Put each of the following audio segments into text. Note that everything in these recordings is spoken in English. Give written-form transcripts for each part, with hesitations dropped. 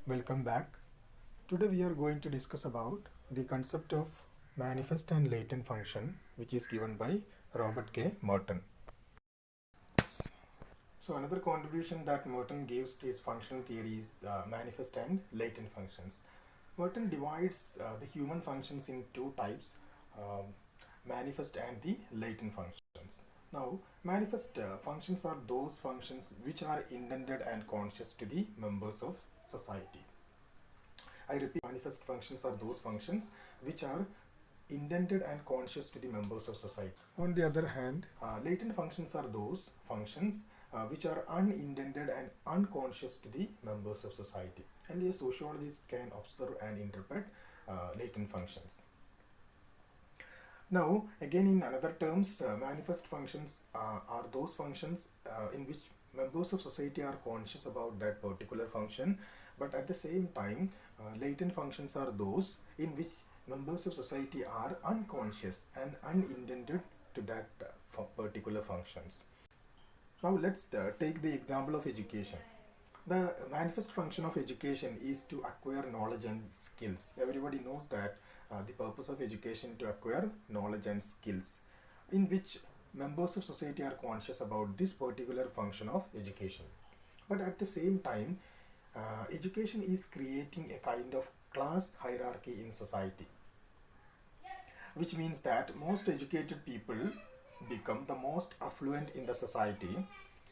Welcome back. Today we are going to discuss about the concept of manifest and latent function, which is given by Robert K. Merton. So another contribution that Merton gives to his functional theory is manifest and latent functions. Merton divides the human functions in two types, manifest and the latent functions. Now, manifest functions are those functions which are intended and conscious to the members of society. I repeat, manifest functions are those functions which are intended and conscious to the members of society. On the other hand, latent functions are those functions which are unintended and unconscious to the members of society. And a sociologist can observe and interpret latent functions. Now, again in another terms, manifest functions are those functions in which members of society are conscious about that particular function, but at the same time, latent functions are those in which members of society are unconscious and unintended to that particular functions. Now, let's take the example of education. The manifest function of education is to acquire knowledge and skills. Everybody knows that the purpose of education to acquire knowledge and skills, in which members of society are conscious about this particular function of education. But at the same time, education is creating a kind of class hierarchy in society, which means that most educated people become the most affluent in the society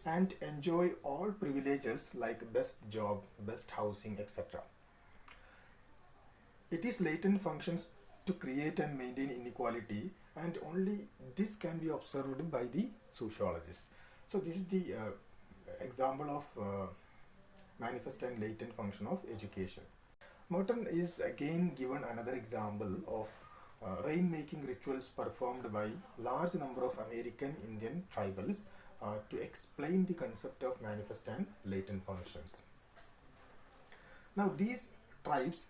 and enjoy all privileges like best job, best housing, etc. It is latent functions to create and maintain inequality, and only this can be observed by the sociologist. So this is the example of manifest and latent function of education. Merton is again given another example of rain-making rituals performed by large number of American Indian tribals to explain the concept of manifest and latent functions. Now these tribes,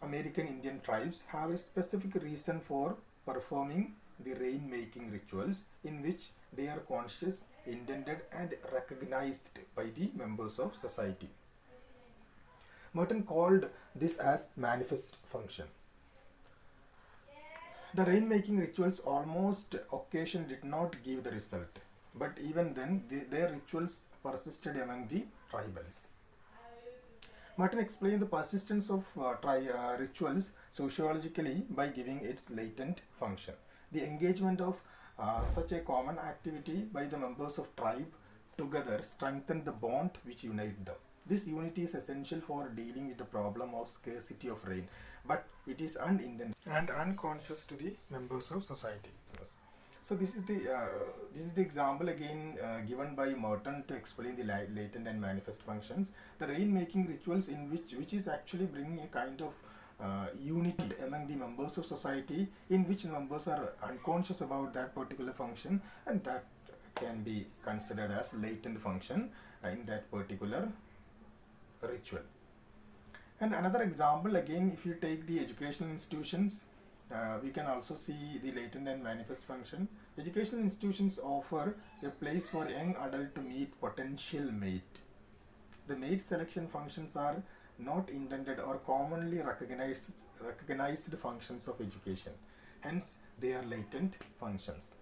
American Indian tribes, have a specific reason for performing the rain-making rituals in which they are conscious, intended and recognized by the members of society. Merton called this as manifest function. The rain-making rituals almost occasion did not give the result, but even then their rituals persisted among the tribals. Merton explained the persistence of rituals sociologically by giving its latent function. The engagement of such a common activity by the members of tribe together strengthened the bond which united them. This unity is essential for dealing with the problem of scarcity of rain, but it is unintended and unconscious to the members of society. So this is the example again given by Merton to explain the latent and manifest functions. The rain-making rituals in which is actually bringing a kind of unity among the members of society, in which members are unconscious about that particular function, and that can be considered as latent function in that particular ritual. And another example, again, if you take the educational institutions, we can also see the latent and manifest function. Educational institutions offer a place for young adult to meet potential mate. The mate selection functions are not intended or commonly recognized functions of education. Hence, they are latent functions.